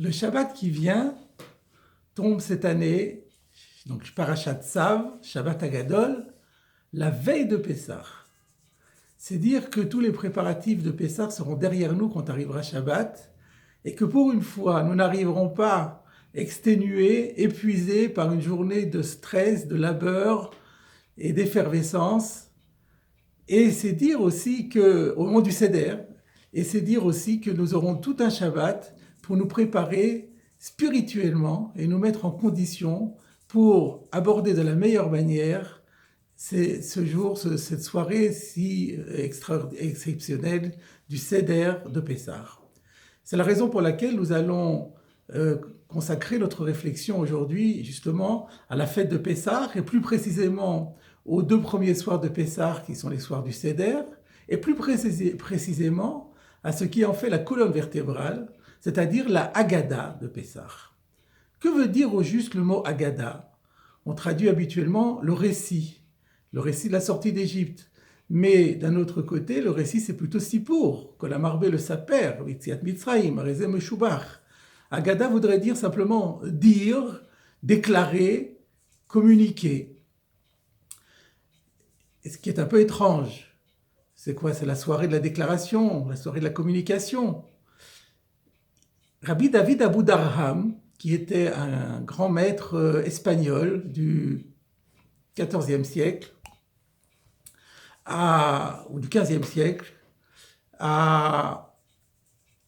Le Shabbat qui vient tombe cette année, donc Parashat Tzav, Shabbat Hagadol, la veille de Pessah. C'est dire que tous les préparatifs de Pessah seront derrière nous quand arrivera Shabbat, et que pour une fois, nous n'arriverons pas exténués, épuisés par une journée de stress, de labeur et d'effervescence. Et c'est dire aussi que, au moment du Seder, et c'est dire aussi que nous aurons tout un Shabbat pour nous préparer spirituellement et nous mettre en condition pour aborder de la meilleure manière ce jour, cette soirée si exceptionnelle du Seder de Pessah. C'est la raison pour laquelle nous allons consacrer notre réflexion aujourd'hui justement à la fête de Pessah et plus précisément aux 2 premiers soirs de Pessah qui sont les soirs du Seder et plus précisément à ce qui en fait la colonne vertébrale, c'est-à-dire la Haggadah de Pessah. Que veut dire au juste le mot Haggadah? On traduit habituellement le récit de la sortie d'Égypte. Mais d'un autre côté, le récit c'est plutôt Sipour, que la marbe le saper, Yetziat Mitzrayim, Arezeh Meshubach. Haggadah voudrait dire simplement dire, déclarer, communiquer. Et ce qui est un peu étrange, c'est quoi? C'est la soirée de la déclaration, la soirée de la communication. Rabbi David Abu Darham, qui était un grand maître espagnol du XIVe siècle, ou du XVe siècle, a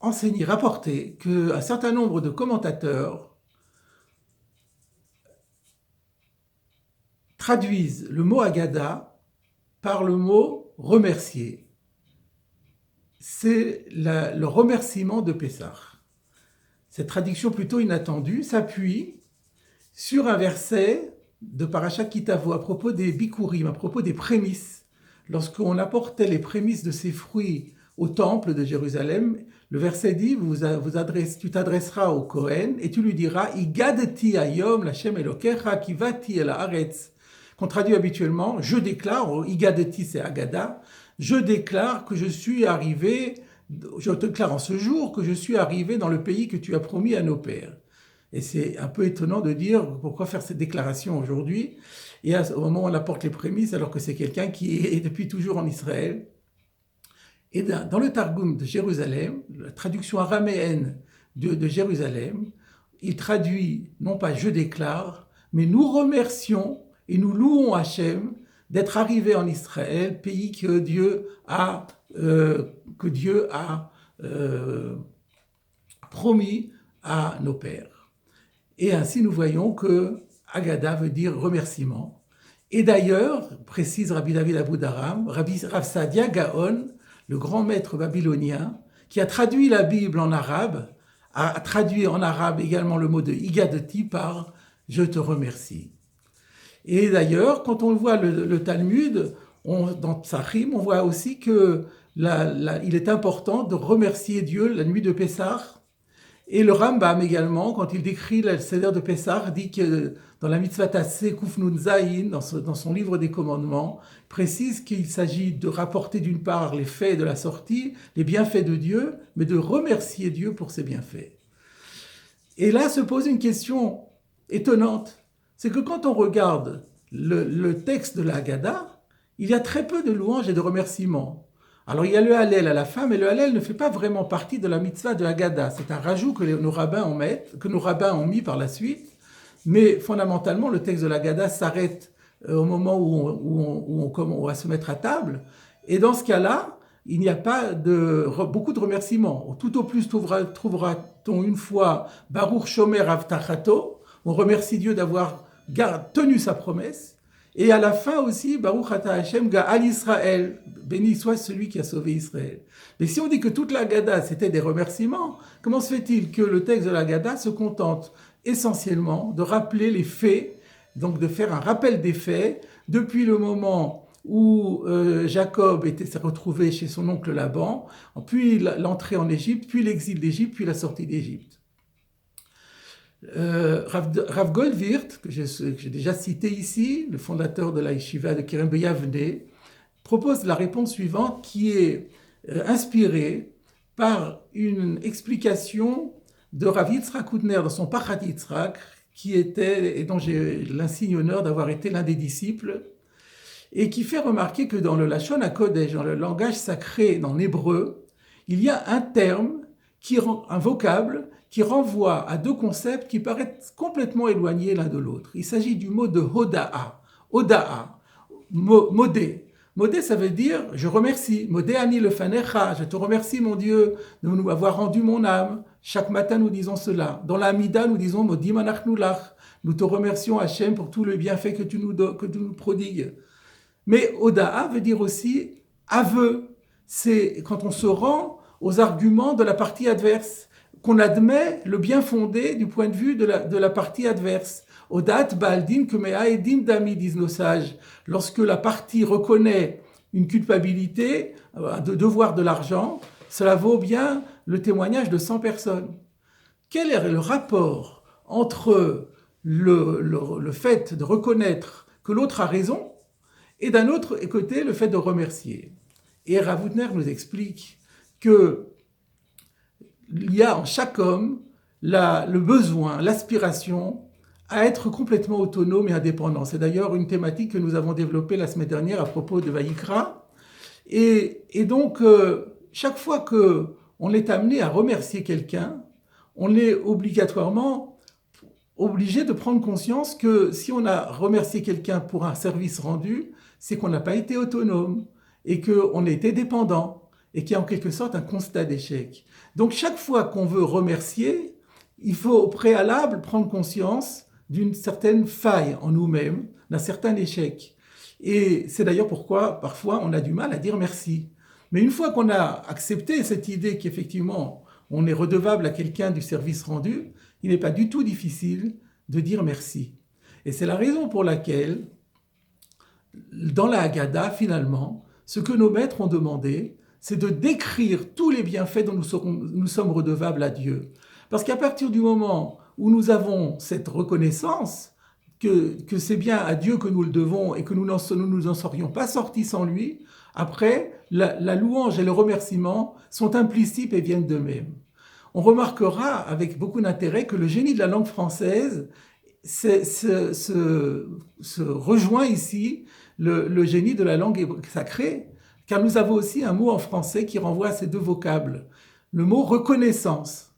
enseigné, rapporté qu'un certain nombre de commentateurs traduisent le mot Haggadah par le mot remercier. C'est le remerciement de Pessah. Cette traduction plutôt inattendue s'appuie sur un verset de Parashat Kitavo à propos des bikurim, à propos des prémices. Lorsqu'on apportait les prémices de ces fruits au temple de Jérusalem, le verset dit, tu t'adresseras au Kohen et tu lui diras « Igadeti hayom l'Hashem Elokecha kivati el haaretz » qu'on traduit habituellement « Je déclare » Igadeti c'est Haggadah, « Je déclare que je suis arrivé, je te déclare en ce jour que je suis arrivé dans le pays que tu as promis à nos pères. » Et c'est un peu étonnant de dire pourquoi faire cette déclaration aujourd'hui, et au moment où on apporte les prémices, alors que c'est quelqu'un qui est depuis toujours en Israël. Et dans le Targum de Jérusalem, la traduction araméenne de Jérusalem, il traduit non pas « je déclare », mais « nous remercions et nous louons Hachem d'être arrivé en Israël, pays que Dieu a promis à nos pères. » Et ainsi, nous voyons que Haggadah veut dire remerciement. Et d'ailleurs, précise Rabbi David Abu Darham, Rav Sadia Gaon, le grand maître babylonien, qui a traduit la Bible en arabe, a traduit en arabe également le mot de Igadeti par « je te remercie ». Et d'ailleurs, quand on voit le Talmud, dans Psachim, on voit aussi qu'il est important de remercier Dieu la nuit de Pessah. Et le Rambam également, quand il décrit le Seder de Pessah, dit que dans la Mitzvah Tassé Kuf Nun Zayin, dans son livre des commandements, précise qu'il s'agit de rapporter d'une part les faits de la sortie, les bienfaits de Dieu, mais de remercier Dieu pour ses bienfaits. Et là se pose une question étonnante, c'est que quand on regarde le texte de la Haggadah, il y a très peu de louanges et de remerciements. Alors il y a le Hallel à la fin, mais le Hallel ne fait pas vraiment partie de la mitzvah de Haggadah. C'est un rajout que nos rabbins ont mis par la suite, mais fondamentalement le texte de la Haggadah s'arrête au moment où on va se mettre à table, et dans ce cas-là, il n'y a pas beaucoup de remerciements. Tout au plus trouvera-t-on une fois Baruch Shomer Avtachato, on remercie Dieu d'avoir tenu sa promesse. Et à la fin aussi, Baruch Ata Hashem Ga'al Israël, béni soit celui qui a sauvé Israël. Mais si on dit que toute la Haggadah c'était des remerciements, comment se fait-il que le texte de la Haggadah se contente essentiellement de rappeler les faits, donc de faire un rappel des faits, depuis le moment où Jacob s'est retrouvé chez son oncle Laban, puis l'entrée en Égypte, puis l'exil d'Égypte, puis la sortie d'Égypte. Rav Goldwirt, que j'ai déjà cité ici, le fondateur de la Yeshiva de Kerem Beyavne, propose la réponse suivante qui est inspirée par une explication de Rav Yitzhak Hutner dans son Pachat Yitzhak, qui était, et dont j'ai l'insigne honneur d'avoir été l'un des disciples, et qui fait remarquer que dans le Lashon HaKodesh, dans le langage sacré, dans l'hébreu, il y a un terme, un vocable, qui renvoie à deux concepts qui paraissent complètement éloignés l'un de l'autre. Il s'agit du mot de Hoda'a, Hoda'a, modé. Modé, ça veut dire je remercie. Modé ani lefanecha, je te remercie mon Dieu de nous avoir rendu mon âme. Chaque matin nous disons cela. Dans la Amida nous disons modim anachnu lach. Nous te remercions Hachem pour tout le bienfait que tu nous prodigues. Mais Hoda'a veut dire aussi aveu. C'est quand on se rend aux arguments de la partie adverse, qu'on admet le bien fondé du point de vue de la partie adverse. Odat baldin que me'aedim dami, disent nos sages. Lorsque la partie reconnaît une culpabilité, de devoir de l'argent, cela vaut bien le témoignage de 100 personnes. Quel est le rapport entre le fait de reconnaître que l'autre a raison et d'un autre côté le fait de remercier? Et Rav Hutner nous explique que il y a en chaque homme le besoin, l'aspiration à être complètement autonome et indépendant. C'est d'ailleurs une thématique que nous avons développée la semaine dernière à propos de Vayikra. Et donc, chaque fois qu'on est amené à remercier quelqu'un, on est obligatoirement obligé de prendre conscience que si on a remercié quelqu'un pour un service rendu, c'est qu'on n'a pas été autonome et qu'on a été dépendant et qu'il y a en quelque sorte un constat d'échec. Donc chaque fois qu'on veut remercier, il faut au préalable prendre conscience d'une certaine faille en nous-mêmes, d'un certain échec. Et c'est d'ailleurs pourquoi parfois on a du mal à dire merci. Mais une fois qu'on a accepté cette idée qu'effectivement on est redevable à quelqu'un du service rendu, il n'est pas du tout difficile de dire merci. Et c'est la raison pour laquelle, dans la Haggadah, finalement, ce que nos maîtres ont demandé, c'est de décrire tous les bienfaits dont nous sommes redevables à Dieu. Parce qu'à partir du moment où nous avons cette reconnaissance que c'est bien à Dieu que nous le devons et que nous nous en serions pas sortis sans lui, après, la louange et le remerciement sont implicites et viennent d'eux-mêmes. On remarquera avec beaucoup d'intérêt que le génie de la langue française se rejoint ici le génie de la langue sacrée, car nous avons aussi un mot en français qui renvoie à ces deux vocables. Le mot reconnaissance.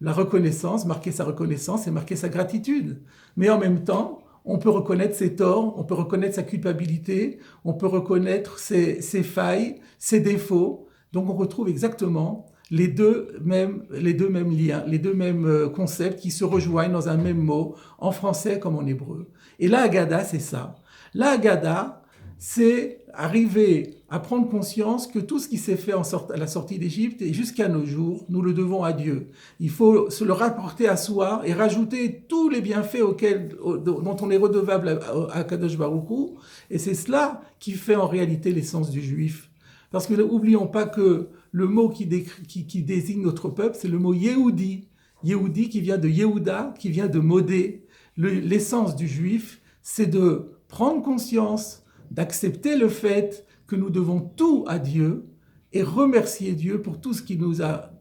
La reconnaissance, marquer sa reconnaissance, c'est marquer sa gratitude. Mais en même temps, on peut reconnaître ses torts, on peut reconnaître sa culpabilité, on peut reconnaître ses failles, ses défauts. Donc on retrouve exactement les deux mêmes liens, les deux mêmes concepts qui se rejoignent dans un même mot, en français comme en hébreu. Et la Haggadah, c'est ça. La Haggadah, c'est arriver à prendre conscience que tout ce qui s'est fait à la sortie d'Égypte et jusqu'à nos jours, nous le devons à Dieu. Il faut se le rapporter à soi et rajouter tous les bienfaits dont on est redevable à Kadosh Baruch Hu. Et c'est cela qui fait en réalité l'essence du juif. Parce que n'oublions pas que le mot qui désigne notre peuple, c'est le mot Yehudi. Yehudi qui vient de Yehuda, qui vient de Modé. L'essence du juif, c'est de prendre conscience, d'accepter le fait que nous devons tout à Dieu et remercier Dieu pour tout ce qu'il nous a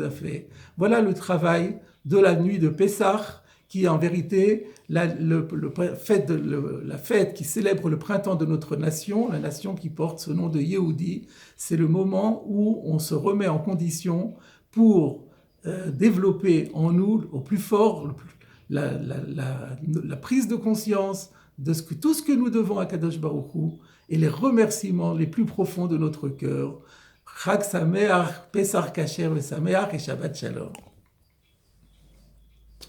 fait. Voilà le travail de la nuit de Pessah, qui est en vérité la fête qui célèbre le printemps de notre nation, la nation qui porte ce nom de Yehudi. C'est le moment où on se remet en condition pour développer en nous au plus fort la prise de conscience de tout ce que nous devons à Kadosh Baruch Hu et les remerciements les plus profonds de notre cœur. Chag Sameach, Pesach Kasher, Sameach et Shabbat Shalom.